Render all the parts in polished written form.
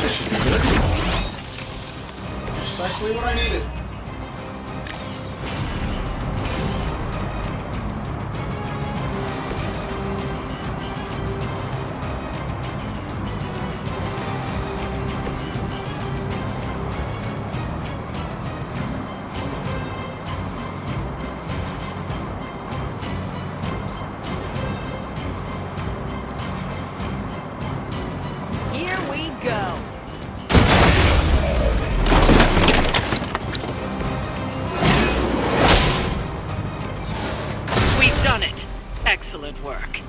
This should be good. Precisely what I needed. Here we go. We've done it. Excellent work.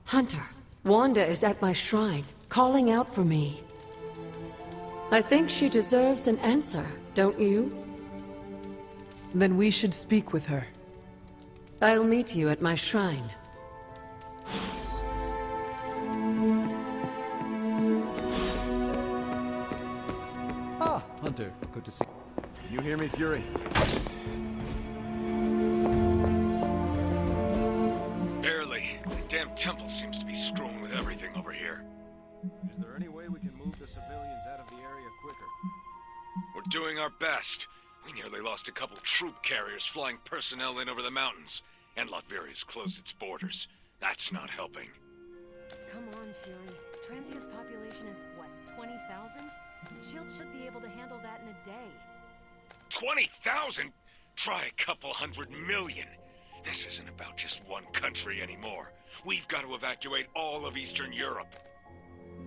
Hunter, Wanda is at my shrine, calling out for me. I think she deserves an answer, don't you? Then we should speak with her. I'll meet you at my shrine. Ah, Hunter, good to see you. Can you hear me, Fury? Barely. The damn temple seems to be screwing with everything over here. Is there any way we can move the civilians out of the area quicker? We're doing our best. We nearly lost a couple troop carriers flying personnel in over the mountains. And Latveria's closed its borders. That's not helping. Come on, Fury. Transia's population is, what, 20,000? SHIELD should be able to handle that in a day. 20,000? Try a couple 100 million. This isn't about just one country anymore. We've got to evacuate all of Eastern Europe.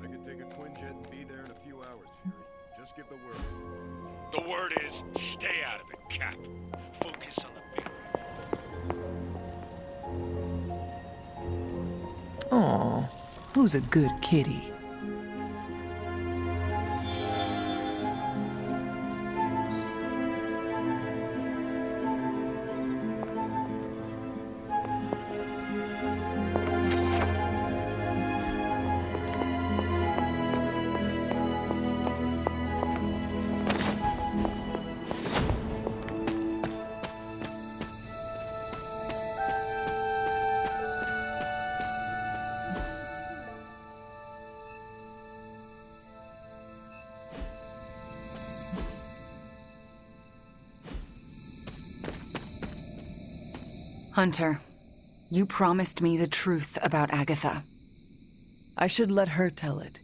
I could take a twin jet and be there in a few hours, Fury. Just give the word. The word is, stay out of it, Cap. Focus on the big. Aw, who's a good kitty? Hunter, you promised me the truth about Agatha. I should let her tell it.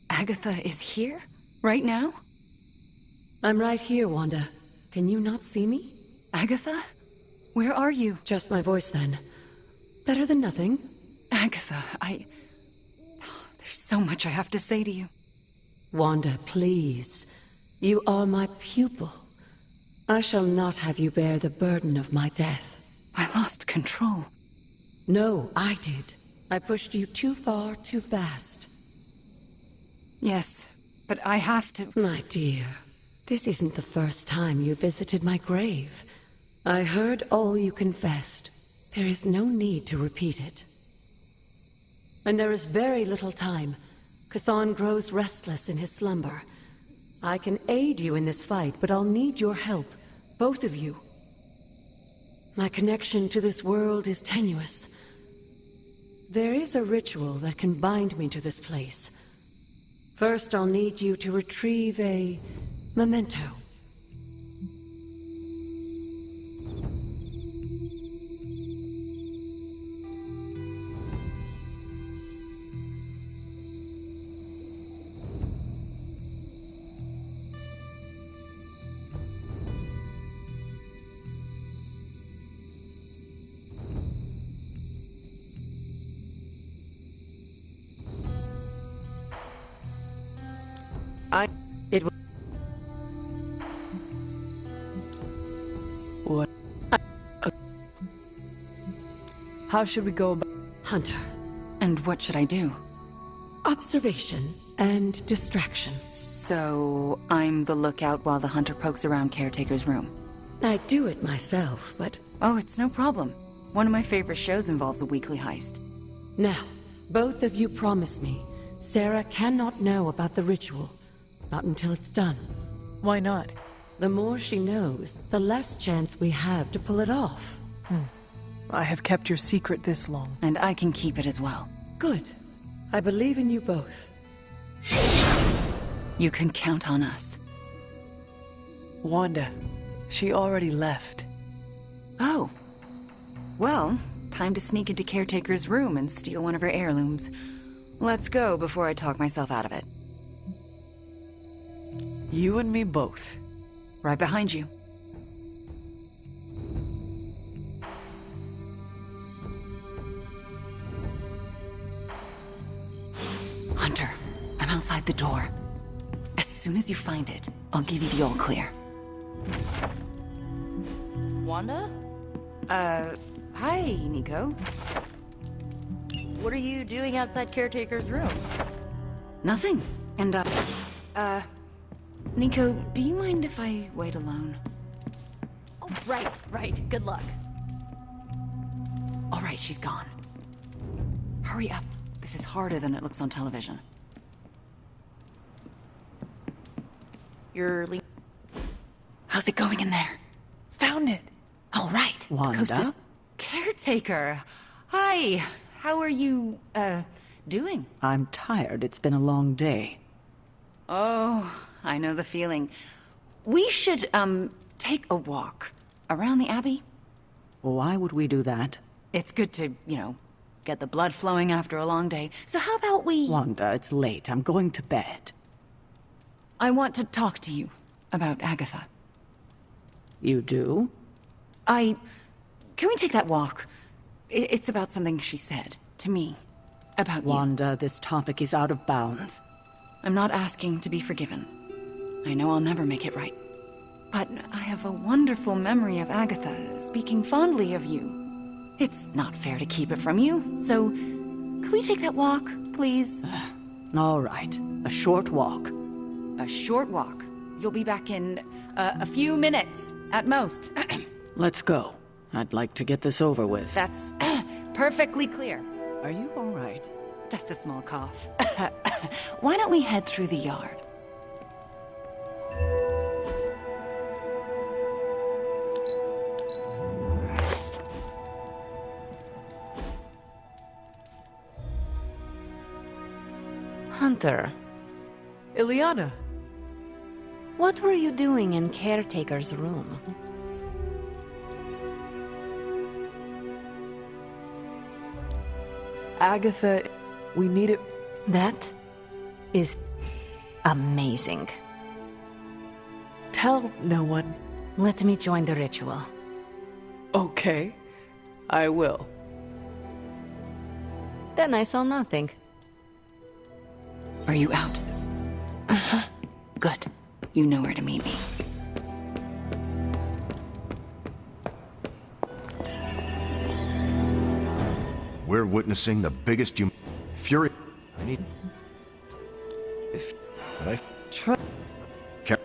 Agatha is here? Right now? I'm right here, Wanda. Can you not see me? Agatha? Where are you? Just my voice, then. Better than nothing. Agatha, there's so much I have to say to you. Wanda, please. You are my pupil. I shall not have you bear the burden of my death. I lost control. No, I did. I pushed you too far, too fast. Yes, but I have to... My dear, this isn't the first time you visited my grave. I heard all you confessed. There is no need to repeat it. And there is very little time. Chthon grows restless in his slumber. I can aid you in this fight, but I'll need your help. Both of you. My connection to this world is tenuous. There is a ritual that can bind me to this place. First, I'll need you to retrieve a memento. It was... What? How should we go about... Hunter, And what should I do? observation and distraction. So, I'm the lookout while the hunter pokes around Caretaker's room. I do it myself, but Oh, it's no problem. One of my favorite shows involves a weekly heist. now, both of you promise me Sarah cannot know about the ritual. Not until it's done. Why not? The more she knows, the less chance we have to pull it off. I have kept your secret this long. And I can keep it as well. Good. I believe in you both. You can count on us. Wanda, she already left. Oh. Well, time to sneak into Caretaker's room and steal one of her heirlooms. Let's go before I talk myself out of it. You and me both. Right behind you. Hunter, I'm outside the door. As soon as you find it, I'll give you the all clear. Wanda? Hi, Nico. What are you doing outside Caretaker's room? Nothing. And, Nico, do you mind if I wait alone? Oh, right. Good luck. All right, she's gone. Hurry up. This is harder than it looks on television. You're How's it going in there? Found it! All right. Wanda? Coast is Caretaker. Hi. How are you, doing? I'm tired. It's been a long day. Oh, I know the feeling. We should, take a walk around the Abbey. Why would we do that? It's good to, get the blood flowing after a long day. So how about we... Wanda, it's late. I'm going to bed. I want to talk to you about Agatha. You do? Can we take that walk? It's about something she said to me. About you. Wanda, this topic is out of bounds. I'm not asking to be forgiven. I know I'll never make it right. But I have a wonderful memory of Agatha speaking fondly of you. It's not fair to keep it from you, so could we take that walk, please? All right. A short walk. A short walk. You'll be back in a few minutes, at most. Let's go. I'd like to get this over with. That's perfectly clear. Are you all right? Just a small cough. Why don't we head through the yard? Hunter, Ileana, what were you doing in Caretaker's room? Agatha, we need it. That is amazing. Tell no one. Let me join the ritual. Okay, I will. Then I saw nothing. Are you out? Good. You know where to meet me. We're witnessing the biggest fury. I need. If I try... can't.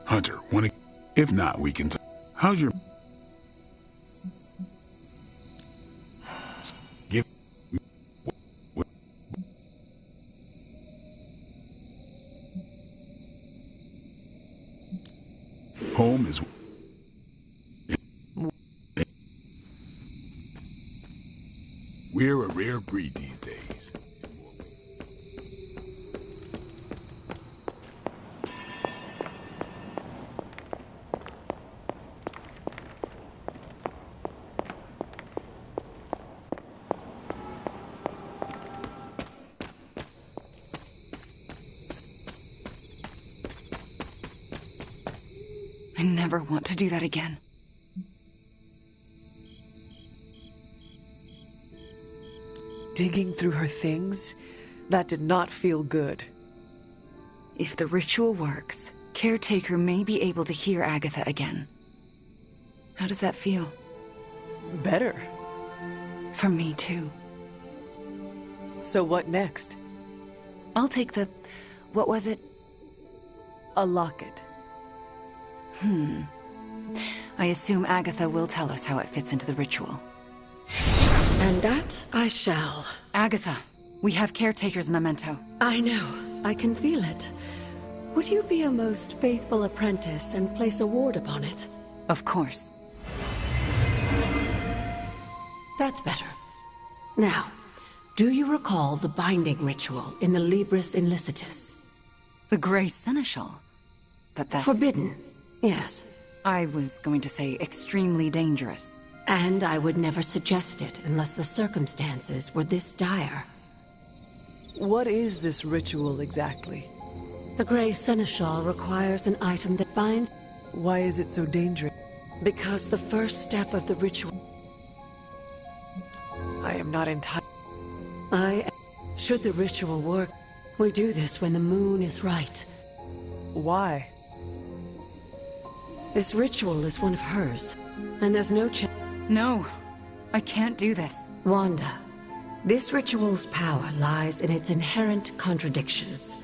Hunter, wanna... If not, we can... How's your... Give... Home is... We're a rare breed these days. I never want to do that again. Digging through her things? That did not feel good. If the ritual works, Caretaker may be able to hear Agatha again. How does that feel? Better. For me, too. So what next? I'll take the... what was it? A locket. I assume Agatha will tell us how it fits into the ritual. And that I shall. Agatha, we have Caretaker's memento. I know. I can feel it. Would you be a most faithful apprentice and place a ward upon it? Of course. That's better. Now, do you recall the binding ritual in the Libris Ilicitus? The Grey Seneschal. But that's... Forbidden, yes. I was going to say extremely dangerous. And I would never suggest it unless the circumstances were this dire. What is this ritual exactly? The Grey Seneschal requires an item that binds... Why is it so dangerous? Because the first step of the ritual... I am not entirely... Should the ritual work, we do this when the moon is right. Why? This ritual is one of hers, and there's no chance... No, I can't do this. Wanda, this ritual's power lies in its inherent contradictions.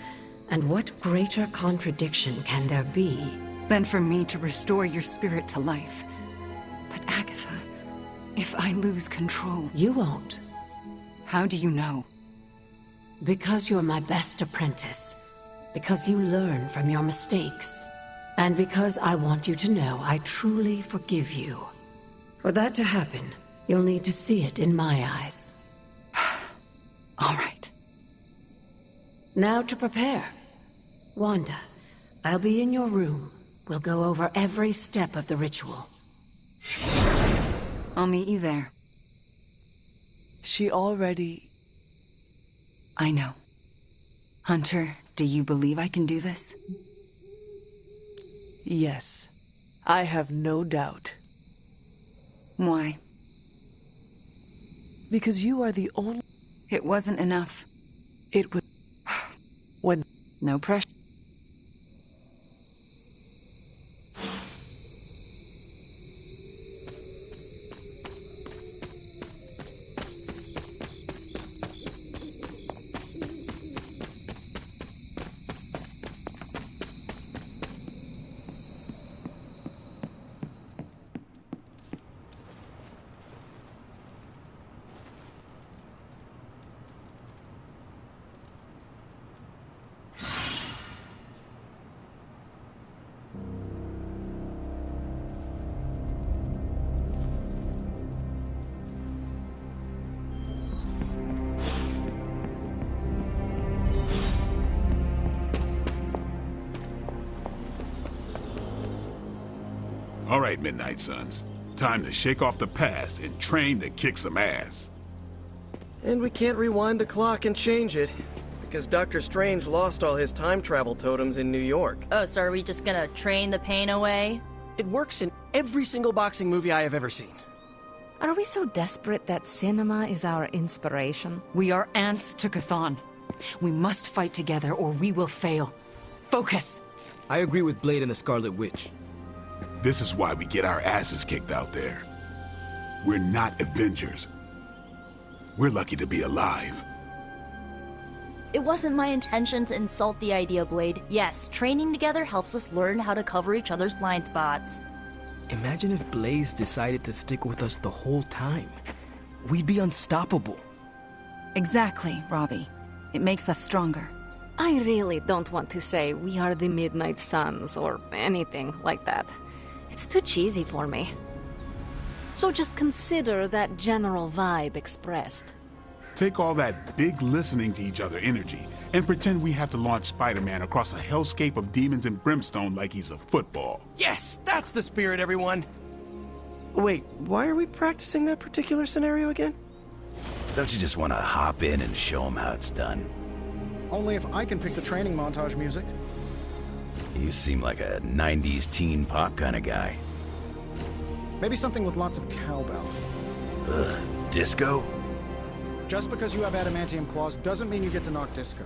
And what greater contradiction can there be than for me to restore your spirit to life? But Agatha, if I lose control... You won't. How do you know? Because you're my best apprentice. Because you learn from your mistakes. And because I want you to know I truly forgive you. For that to happen, you'll need to see it in my eyes. All right. Now to prepare. Wanda, I'll be in your room. We'll go over every step of the ritual. I'll meet you there. She already... I know. Hunter, do you believe I can do this? Yes. I have no doubt. Why? Because you are the only... It wasn't enough. It was... When... No pressure. All right, Midnight Suns. Time to shake off the past and train to kick some ass. And we can't rewind the clock and change it, because Dr. Strange lost all his time travel totems in New York. Oh, so are we just gonna train the pain away? It works in every single boxing movie I have ever seen. Are we so desperate that cinema is our inspiration? We are ants to Chthon. We must fight together or we will fail. Focus! I agree with Blade and the Scarlet Witch. This is why we get our asses kicked out there. We're not Avengers. We're lucky to be alive. It wasn't my intention to insult the idea, Blade. Yes, training together helps us learn how to cover each other's blind spots. Imagine if Blaze decided to stick with us the whole time. We'd be unstoppable. Exactly, Robbie. It makes us stronger. I really don't want to say we are the Midnight Suns or anything like that. It's too cheesy for me. So just consider that general vibe expressed. Take all that big listening to each other energy and pretend we have to launch Spider-Man across a hellscape of demons and brimstone like he's a football. Yes, that's the spirit, everyone! Wait, why are we practicing that particular scenario again? Don't you just want to hop in and show them how it's done? Only if I can pick the training montage music. You seem like a 90s teen pop kind of guy. Maybe something with lots of cowbell. Ugh, disco? Just because you have adamantium claws doesn't mean you get to knock disco.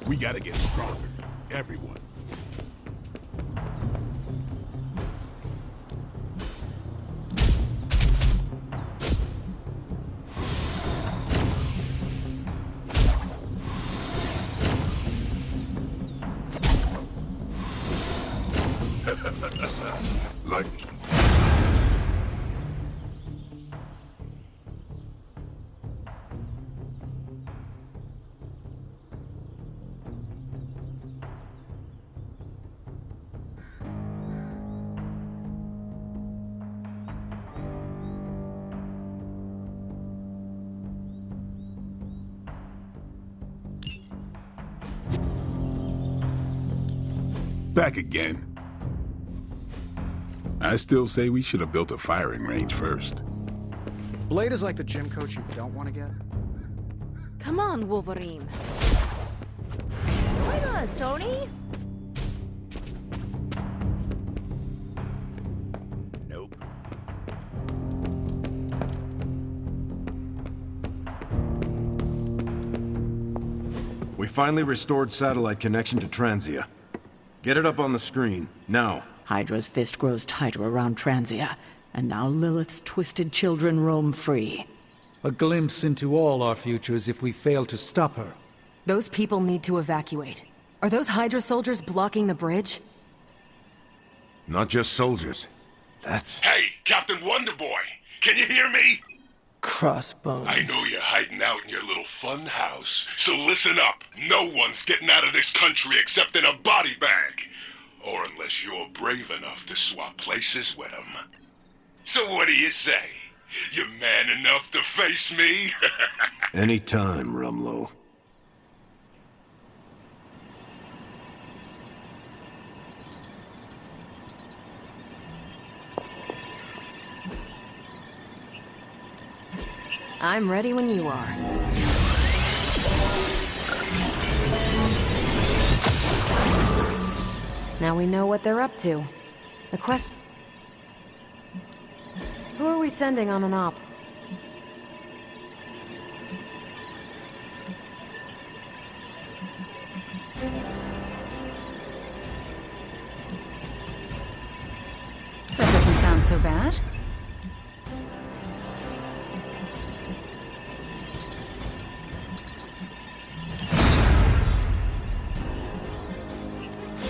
We gotta get stronger. Everyone. Like... Back again. I still say we should have built a firing range first. Blade is like the gym coach you don't want to get. Come on, Wolverine. Join us, Tony. Nope. We finally restored satellite connection to Transia. Get it up on the screen, now. Hydra's fist grows tighter around Transia, and now Lilith's twisted children roam free. A glimpse into all our futures if we fail to stop her. Those people need to evacuate. Are those Hydra soldiers blocking the bridge? Not just soldiers. That's... Hey, Captain Wonderboy! Can you hear me? Crossbones. I know you're hiding out in your little fun house, so listen up. No one's getting out of this country except in a body bag. Or unless you're brave enough to swap places with them. So what do you say? You man enough to face me? Anytime, Rumlow. I'm ready when you are. Now we know what they're up to. The quest... Who are we sending on an op? That doesn't sound so bad.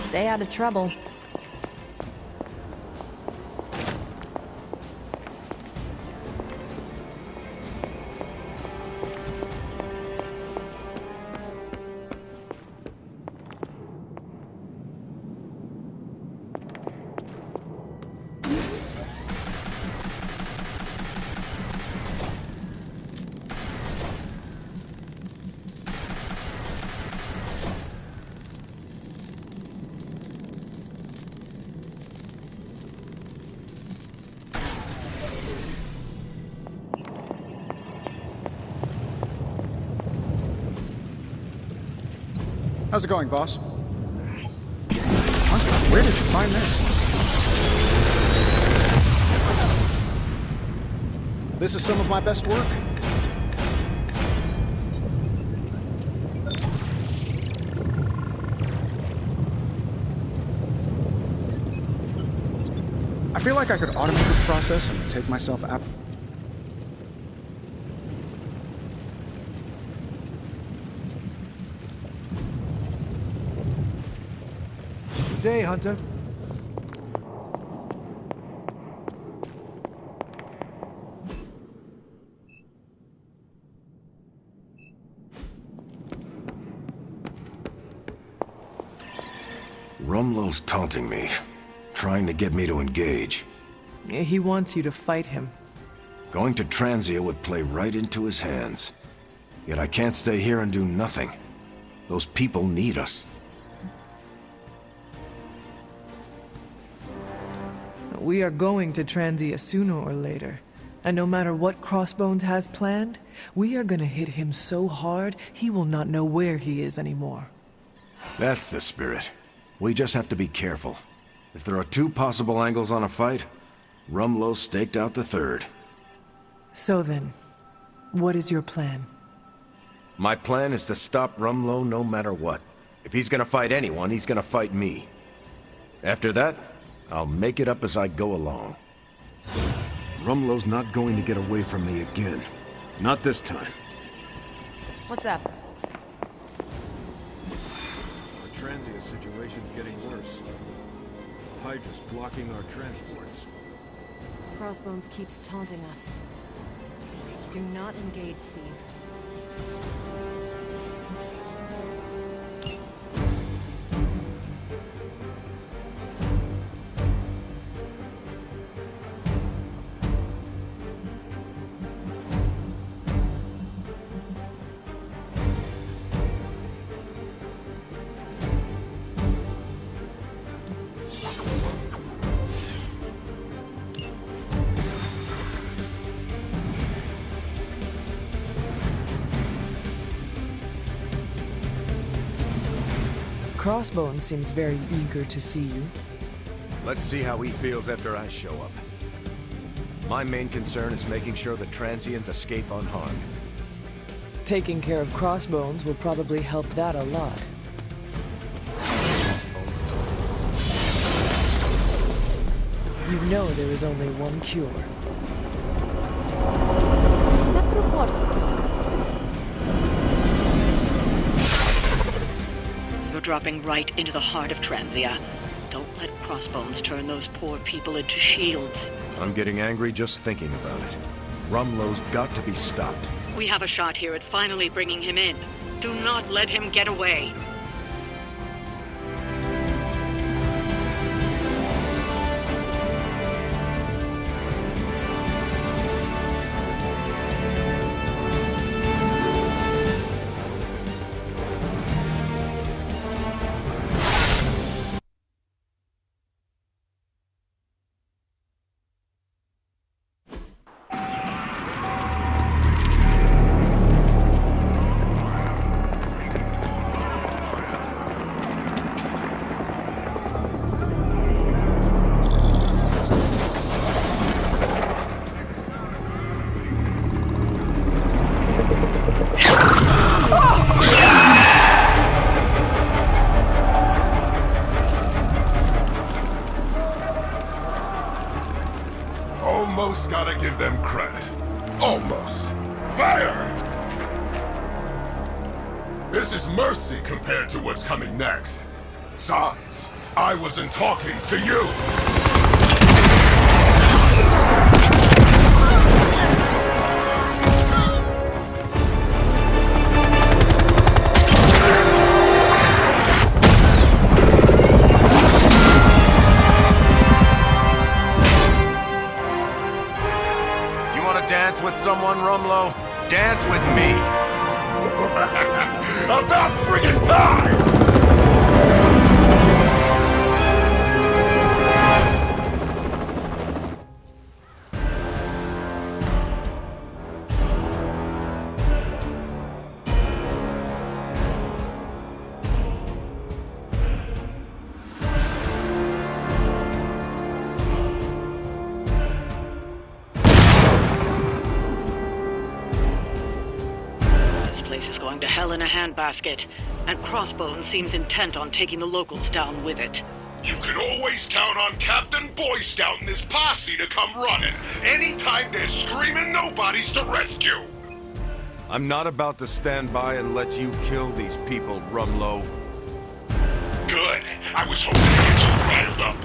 Stay out of trouble. How's it going, boss? Hunter, where did you find this? This is some of my best work. I feel like I could automate this process and take myself out. Good day, Hunter. Rumlow's taunting me, trying to get me to engage. He wants you to fight him. Going to Transia would play right into his hands. Yet I can't stay here and do nothing. Those people need us. We are going to Transia sooner or later. And no matter what Crossbones has planned, we are gonna hit him so hard, he will not know where he is anymore. That's the spirit. We just have to be careful. If there are two possible angles on a fight, Rumlow staked out the third. So then, what is your plan? My plan is to stop Rumlow no matter what. If he's gonna fight anyone, he's gonna fight me. After that, I'll make it up as I go along. Rumlow's not going to get away from me again. Not this time. What's up? Our Transia situation's getting worse. Hydra's blocking our transports. Crossbones keeps taunting us. Do not engage, Steve. Crossbones seems very eager to see you. Let's see how he feels after I show up. My main concern is making sure the Transians escape unharmed. Taking care of Crossbones will probably help that a lot. You know there is only one cure. Step to the portal. You're dropping right into the heart of Transia. Don't let Crossbones turn those poor people into shields. I'm getting angry just thinking about it. Rumlow's got to be stopped. We have a shot here at finally bringing him in. Do not let him get away. Almost gotta give them credit. Almost. Fire! This is mercy compared to what's coming next. Besides, I wasn't talking to you! Dance with someone, Rumlow? Dance with me! About friggin' time! place is going to hell in a handbasket, and Crossbones seems intent on taking the locals down with it. You can always count on Captain Boy Scout and his posse to come running. Anytime they're screaming, nobody's to rescue. I'm not about to stand by and let you kill these people, Rumlow. Good. I was hoping to get you riled up.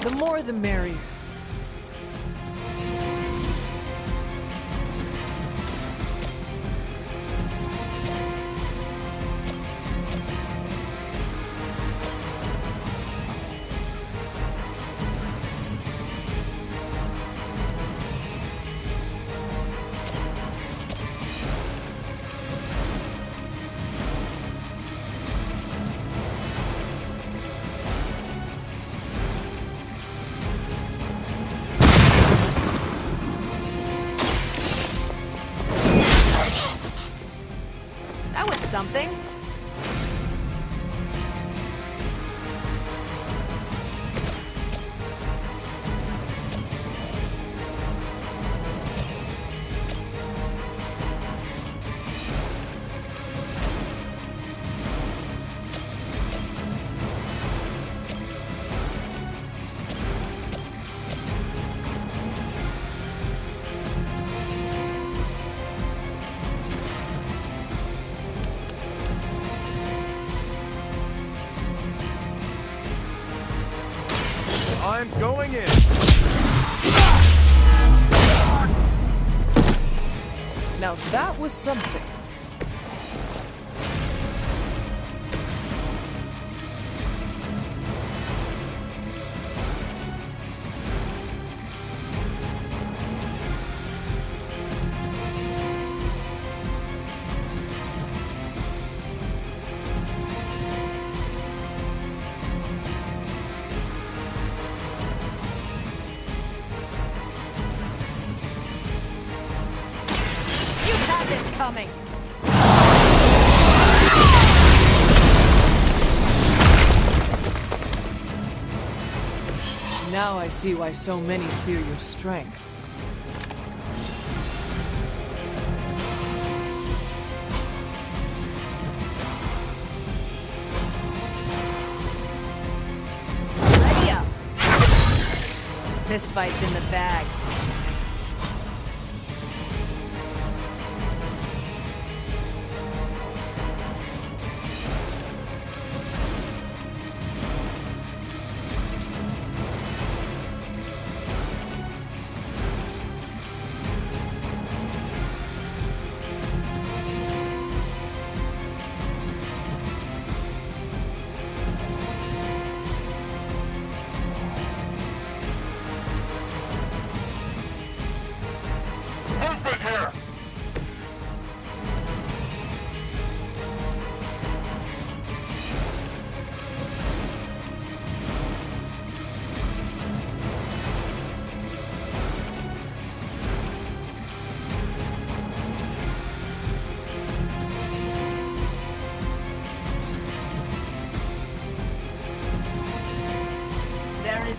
The more the merrier. Something? I'm going in. Now that was something. Coming. Now I see why so many fear your strength. Ready up. This fight's in the bag.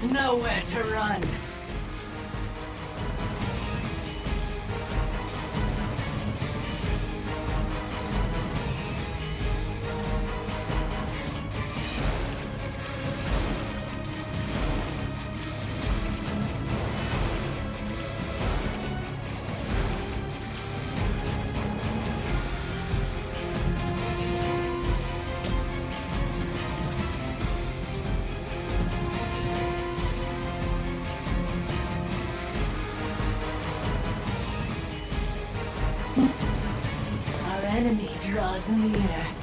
There's nowhere to run. Our enemy draws near.